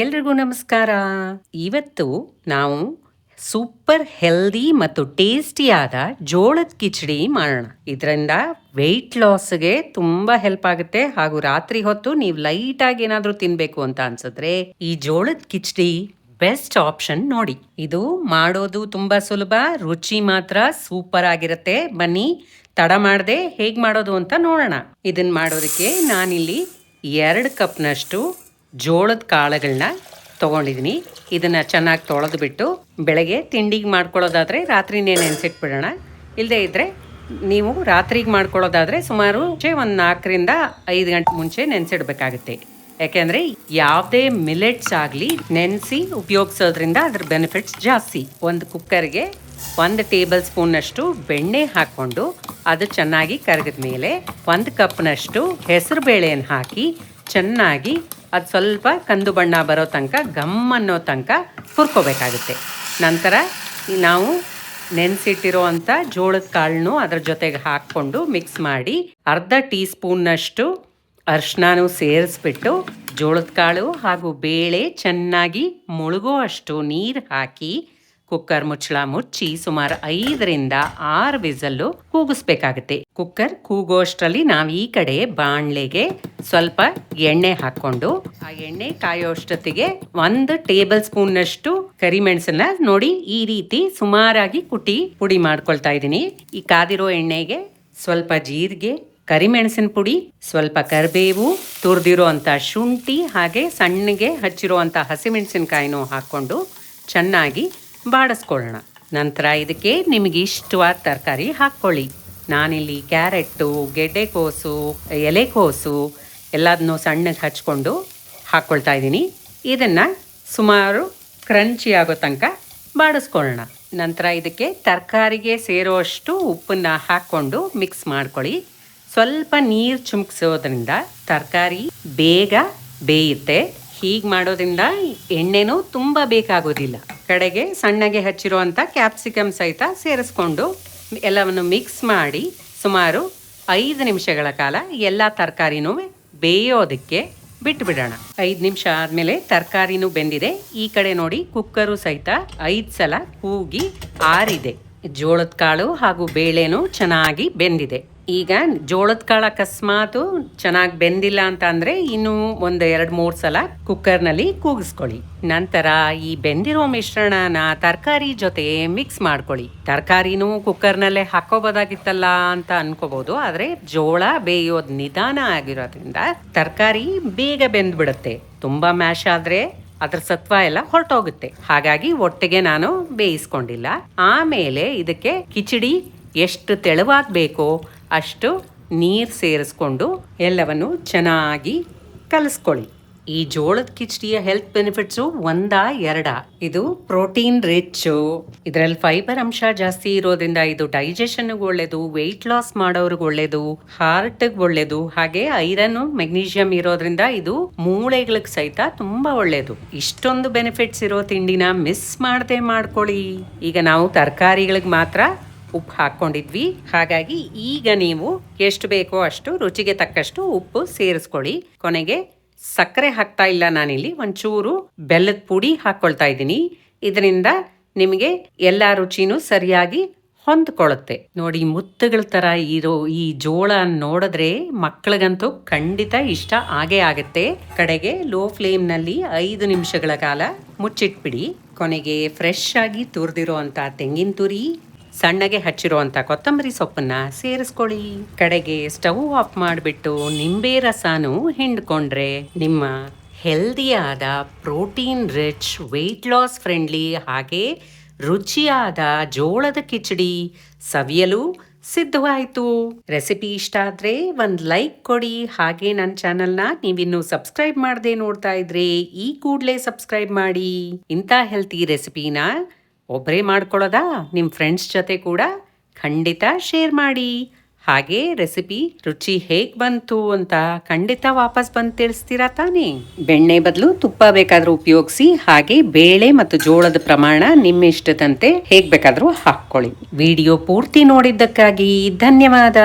ಎಲ್ರಿಗೂ ನಮಸ್ಕಾರ. ಇವತ್ತು ನಾವು ಸೂಪರ್ ಹೆಲ್ದಿ ಮತ್ತು ಟೇಸ್ಟಿಯಾದ ಜೋಳದ ಕಿಚಡಿ ಮಾಡೋಣ. ಇದರಿಂದ ವೆಯ್ಟ್ ಲಾಸ್ಗೆ ತುಂಬಾ ಹೆಲ್ಪ್ ಆಗುತ್ತೆ. ಹಾಗೂ ರಾತ್ರಿ ಹೊತ್ತು ನೀವು ಲೈಟ್ ಆಗಿ ಏನಾದರೂ ತಿನ್ಬೇಕು ಅಂತ ಅನ್ಸಿದ್ರೆ ಈ ಜೋಳದ ಕಿಚಡಿ ಬೆಸ್ಟ್ ಆಪ್ಷನ್ ನೋಡಿ. ಇದು ಮಾಡೋದು ತುಂಬಾ ಸುಲಭ, ರುಚಿ ಮಾತ್ರ ಸೂಪರ್ ಆಗಿರುತ್ತೆ. ಬನ್ನಿ ತಡ ಮಾಡದೆ ಹೇಗೆ ಮಾಡೋದು ಅಂತ ನೋಡೋಣ. ಇದನ್ನ ಮಾಡೋದಕ್ಕೆ ನಾನಿಲ್ಲಿ 2 ಕಪ್ನಷ್ಟು ಜೋಳದ ಕಾಳುಗಳನ್ನ ತೊಗೊಂಡಿದ್ದೀನಿ. ಇದನ್ನು ಚೆನ್ನಾಗಿ ತೊಳೆದು ಬಿಟ್ಟು ಬೆಳಗ್ಗೆ ತಿಂಡಿಗೆ ಮಾಡ್ಕೊಳ್ಳೋದಾದರೆ ರಾತ್ರಿನೇ ನೆನೆಸಿಟ್ಬಿಡೋಣ. ಇಲ್ಲದೇ ಇದ್ದರೆ ನೀವು ರಾತ್ರಿಗೆ ಮಾಡ್ಕೊಳ್ಳೋದಾದರೆ ಸುಮಾರು ಒಂದು 4 ರಿಂದ 5 ಗಂಟೆ ಮುಂಚೆ ನೆನೆಸಿಡ್ಬೇಕಾಗುತ್ತೆ. ಯಾಕೆಂದರೆ ಯಾವುದೇ ಮಿಲೆಟ್ಸ್ ಆಗಲಿ ನೆನೆಸಿ ಉಪಯೋಗಿಸೋದ್ರಿಂದ ಅದ್ರ ಬೆನಿಫಿಟ್ಸ್ ಜಾಸ್ತಿ. ಒಂದು ಕುಕ್ಕರ್ಗೆ 1 ಟೇಬಲ್ ಸ್ಪೂನ್ನಷ್ಟು ಬೆಣ್ಣೆ ಹಾಕ್ಕೊಂಡು ಅದು ಚೆನ್ನಾಗಿ ಕರಗಿದ ಮೇಲೆ 1 ಕಪ್ನಷ್ಟು ಹೆಸರು ಬೇಳೆಯನ್ನು ಹಾಕಿ ಚೆನ್ನಾಗಿ ಅದು ಸ್ವಲ್ಪ ಕಂದು ಬಣ್ಣ ಬರೋ ತನಕ ಅನ್ನೋ ತನಕ ಹುರ್ಕೋಬೇಕಾಗುತ್ತೆ. ನಂತರ ನಾವು ನೆನೆಸಿಟ್ಟಿರೋ ಅಂಥ ಜೋಳದ ಕಾಳನ್ನು ಅದರ ಜೊತೆಗೆ ಹಾಕ್ಕೊಂಡು ಮಿಕ್ಸ್ ಮಾಡಿ ಅರ್ಧ ಟೀ ಸ್ಪೂನ್ನಷ್ಟು ಅರಿಶಿನನೂ ಸೇರಿಸ್ಬಿಟ್ಟು ಜೋಳದ ಕಾಳು ಹಾಗೂ ಬೇಳೆ ಚೆನ್ನಾಗಿ ಮುಳುಗೋ ಅಷ್ಟು ನೀರು ಹಾಕಿ ಕುಕ್ಕರ್ ಮುಚ್ಚಳ ಮುಚ್ಚಿ ಸುಮಾರು 5 ರಿಂದ 6 ವಿಸಲ್ಲು ಕೂಗಿಸ್ಬೇಕಾಗುತ್ತೆ. ಕುಕ್ಕರ್ ಕೂಗೋಷ್ಟರಲ್ಲಿ ನಾವು ಈ ಕಡೆ ಬಾಣಲೆಗೆ ಸ್ವಲ್ಪ ಎಣ್ಣೆ ಹಾಕ್ಕೊಂಡು ಆ ಎಣ್ಣೆ ಕಾಯೋಷ್ಟೊತ್ತಿಗೆ 1 ಟೇಬಲ್ ಸ್ಪೂನ್ನಷ್ಟು ಕರಿಮೆಣಸನ್ನ ನೋಡಿ ಈ ರೀತಿ ಸುಮಾರಾಗಿ ಕುಟ್ಟಿ ಪುಡಿ ಮಾಡ್ಕೊಳ್ತಾ ಇದ್ದೀನಿ. ಈ ಕಾದಿರೋ ಎಣ್ಣೆಗೆ ಸ್ವಲ್ಪ ಜೀರಿಗೆ, ಕರಿಮೆಣಸಿನ ಪುಡಿ, ಸ್ವಲ್ಪ ಕರಿಬೇವು, ತುರಿದಿರೋ ಅಂಥ ಶುಂಠಿ ಹಾಗೆ ಸಣ್ಣಗೆ ಹಚ್ಚಿರೋ ಅಂಥ ಹಸಿಮೆಣಸಿನಕಾಯಿನೂ ಹಾಕ್ಕೊಂಡು ಚೆನ್ನಾಗಿ ಬಾಡಿಸ್ಕೊಳ್ಳೋಣ. ನಂತರ ಇದಕ್ಕೆ ನಿಮಗೆ ಇಷ್ಟವಾದ ತರಕಾರಿ ಹಾಕ್ಕೊಳ್ಳಿ. ನಾನಿಲ್ಲಿ ಕ್ಯಾರೆಟು, ಗೆಡ್ಡೆಕೋಸು, ಎಲೆಕೋಸು ಎಲ್ಲದನ್ನೂ ಸಣ್ಣಗೆ ಹಚ್ಕೊಂಡು ಹಾಕ್ಕೊಳ್ತಾ ಇದ್ದೀನಿ. ಇದನ್ನು ಸುಮಾರು ಕ್ರಂಚಿ ಆಗೋ ತನಕ ಬಾಡಿಸ್ಕೊಳ್ಳೋಣ. ನಂತರ ಇದಕ್ಕೆ ತರಕಾರಿಗೆ ಸೇರೋಷ್ಟು ಉಪ್ಪನ್ನು ಹಾಕ್ಕೊಂಡು ಮಿಕ್ಸ್ ಮಾಡ್ಕೊಳ್ಳಿ. ಸ್ವಲ್ಪ ನೀರು ಚುಮ್ಕಿಸೋದ್ರಿಂದ ತರಕಾರಿ ಬೇಗ ಬೇಯುತ್ತೆ. ಹೀಗೆ ಮಾಡೋದ್ರಿಂದ ಎಣ್ಣೆನೂ ತುಂಬ ಬೇಕಾಗೋದಿಲ್ಲ. ಕಡೆಗೆ ಸಣ್ಣಗೆ ಹಚ್ಚಿರುವಂಥ ಕ್ಯಾಪ್ಸಿಕಮ್ ಸಹಿತ ಸೇರಿಸ್ಕೊಂಡು ಎಲ್ಲವನ್ನು ಮಿಕ್ಸ್ ಮಾಡಿ ಸುಮಾರು 5 ನಿಮಿಷಗಳ ಕಾಲ ಎಲ್ಲ ತರಕಾರಿನೂ ಬೇಯೋದಕ್ಕೆ ಬಿಟ್ಬಿಡೋಣ. 5 ನಿಮಿಷ ಆದಮೇಲೆ ತರಕಾರಿನೂ ಬೆಂದಿದೆ. ಈ ಕಡೆ ನೋಡಿ ಕುಕ್ಕರು ಸಹಿತ 5 ಸಲ ಕೂಗಿ ಆರಿದೆ. ಜೋಳದ ಕಾಳು ಹಾಗೂ ಬೇಳೆನೂ ಚೆನ್ನಾಗಿ ಬೆಂದಿದೆ. ಈಗ ಜೋಳದ ಕಾಳು ಅಕಸ್ಮಾತು ಚೆನ್ನಾಗಿ ಬೆಂದಿಲ್ಲ ಅಂತ ಅಂದರೆ ಇನ್ನೂ 1-2-3 ಸಲ ಕುಕ್ಕರ್ನಲ್ಲಿ ಕೂಗಿಸ್ಕೊಳ್ಳಿ. ನಂತರ ಈ ಬೆಂದಿರೋ ಮಿಶ್ರಣನ ತರಕಾರಿ ಜೊತೆ ಮಿಕ್ಸ್ ಮಾಡ್ಕೊಳ್ಳಿ. ತರಕಾರಿನೂ ಕುಕ್ಕರ್ನಲ್ಲೇ ಹಾಕೋಬೋದಾಗಿತ್ತಲ್ಲ ಅಂತ ಅನ್ಕೋಬಹುದು, ಆದರೆ ಜೋಳ ಬೇಯೋದು ನಿಧಾನ ಆಗಿರೋದ್ರಿಂದ ತರಕಾರಿ ಬೇಗ ಬೆಂದ್ಬಿಡುತ್ತೆ. ತುಂಬ ಮ್ಯಾಶ್ ಆದರೆ ಅದ್ರ ಸತ್ವ ಎಲ್ಲ ಹೊರಟೋಗುತ್ತೆ. ಹಾಗಾಗಿ ಒಟ್ಟಿಗೆ ನಾನು ಬೇಯಿಸ್ಕೊಂಡಿಲ್ಲ. ಆಮೇಲೆ ಇದಕ್ಕೆ ಕಿಚಡಿ ಎಷ್ಟು ತೆಳುವಾಗಬೇಕೋ ಅಷ್ಟು ನೀರು ಸೇರಿಸ್ಕೊಂಡು ಎಲ್ಲವನ್ನು ಚೆನ್ನಾಗಿ ಕಲಿಸ್ಕೊಳ್ಳಿ. ಈ ಜೋಳದ ಕಿಚಡಿಯ ಹೆಲ್ತ್ ಬೆನಿಫಿಟ್ಸು 1-2. ಇದು ಪ್ರೋಟೀನ್ ರಿಚ್ಚು, ಇದರಲ್ಲಿ ಫೈಬರ್ ಅಂಶ ಜಾಸ್ತಿ ಇರೋದ್ರಿಂದ ಇದು ಡೈಜೆಷನ್ಗೆ ಒಳ್ಳೆಯದು, ವೆಯ್ಟ್ ಲಾಸ್ ಮಾಡೋರ್ಗೆ ಒಳ್ಳೆಯದು, ಹಾರ್ಟ್ಗೆ ಒಳ್ಳೆಯದು, ಹಾಗೆ ಐರನ್ ಮೆಗ್ನೀಷಿಯಂ ಇರೋದ್ರಿಂದ ಇದು ಮೂಳೆಗಳಿಗೆ ಸಹಿತ ತುಂಬ ಒಳ್ಳೆಯದು. ಇಷ್ಟೊಂದು ಬೆನಿಫಿಟ್ಸ್ ಇರೋ ತಿಂಡಿನ ಮಿಸ್ ಮಾಡದೆ ಮಾಡ್ಕೊಳ್ಳಿ. ಈಗ ನಾವು ತರಕಾರಿಗಳಿಗೆ ಮಾತ್ರ ಉಪ್ಪು ಹಾಕ್ಕೊಂಡಿದ್ವಿ, ಹಾಗಾಗಿ ಈಗ ನೀವು ಎಷ್ಟು ಬೇಕೋ ಅಷ್ಟು ರುಚಿಗೆ ತಕ್ಕಷ್ಟು ಉಪ್ಪು ಸೇರಿಸ್ಕೊಳ್ಳಿ. ಕೊನೆಗೆ ಸಕ್ಕರೆ ಹಾಕ್ತಾ ಇಲ್ಲ, ನಾನಿಲ್ಲಿ ಒಂಚೂರು ಬೆಲ್ಲದ ಪುಡಿ ಹಾಕ್ಕೊಳ್ತಾ ಇದ್ದೀನಿ. ಇದರಿಂದ ನಿಮಗೆ ಎಲ್ಲ ರುಚಿನೂ ಸರಿಯಾಗಿ ಹೊಂದ್ಕೊಳ್ಳುತ್ತೆ. ನೋಡಿ, ಮುತ್ತುಗಳ ಥರ ಇರೋ ಈ ಜೋಳ ನೋಡಿದ್ರೆ ಮಕ್ಕಳಿಗಂತೂ ಖಂಡಿತ ಇಷ್ಟ ಆಗೇ ಆಗುತ್ತೆ. ಕಡೆಗೆ ಲೋ ಫ್ಲೇಮ್ನಲ್ಲಿ 5 ನಿಮಿಷಗಳ ಕಾಲ ಮುಚ್ಚಿಟ್ಬಿಡಿ. ಕೊನೆಗೆ ಫ್ರೆಶ್ ಆಗಿ ತುರಿದಿರೋ ಅಂಥ ತೆಂಗಿನ ತುರಿ, ಸಣ್ಣಗೆ ಹಚ್ಚಿರುವಂಥ ಕೊತ್ತಂಬರಿ ಸೊಪ್ಪನ್ನ ಸೇರಿಸ್ಕೊಳ್ಳಿ. ಕಡೆಗೆ ಸ್ಟವ್ ಆಫ್ ಮಾಡಿಬಿಟ್ಟು ನಿಂಬೆ ರಸನೂ ಹಿಂಡ್ಕೊಂಡ್ರೆ ನಿಮ್ಮ ಹೆಲ್ದಿಯಾದ protein rich weight loss friendly ಹಾಗೆ ರುಚಿಯಾದ ಜೋಳದ ಕಿಚಡಿ ಸವಿಯಲು ಸಿದ್ಧವಾಯಿತು. ರೆಸಿಪಿ ಇಷ್ಟ ಆದರೆ ಒಂದು ಲೈಕ್ ಕೊಡಿ. ಹಾಗೆ ನನ್ನ ಚಾನಲ್ನ ನೀವಿನ್ನೂ ಸಬ್ಸ್ಕ್ರೈಬ್ ಮಾಡದೆ ನೋಡ್ತಾ ಇದ್ರೆ ಈ ಕೂಡಲೇ ಸಬ್ಸ್ಕ್ರೈಬ್ ಮಾಡಿ. ಇಂಥ ಹೆಲ್ತಿ ರೆಸಿಪಿನ ಒಬ್ಬರೇ ಮಾಡ್ಕೊಳ್ಳೋದಾ, ನಿಮ್ಮ ಫ್ರೆಂಡ್ಸ್ ಜೊತೆ ಕೂಡ ಖಂಡಿತ ಶೇರ್ ಮಾಡಿ. ಹಾಗೆ ರೆಸಿಪಿ ರುಚಿ ಹೇಗೆ ಬಂತು ಅಂತ ಖಂಡಿತ ವಾಪಸ್ ಬಂದು ತಿಳಿಸ್ತೀರಾ ತಾನೇ. ಬೆಣ್ಣೆ ಬದಲು ತುಪ್ಪ ಬೇಕಾದರೂ ಉಪಯೋಗಿಸಿ. ಹಾಗೆ ಬೇಳೆ ಮತ್ತು ಜೋಳದ ಪ್ರಮಾಣ ನಿಮ್ಮ ಇಷ್ಟದಂತೆ ಹೇಗೆ ಬೇಕಾದರೂ ಹಾಕ್ಕೊಳ್ಳಿ. ವಿಡಿಯೋ ಪೂರ್ತಿ ನೋಡಿದ್ದಕ್ಕಾಗಿ ಧನ್ಯವಾದ.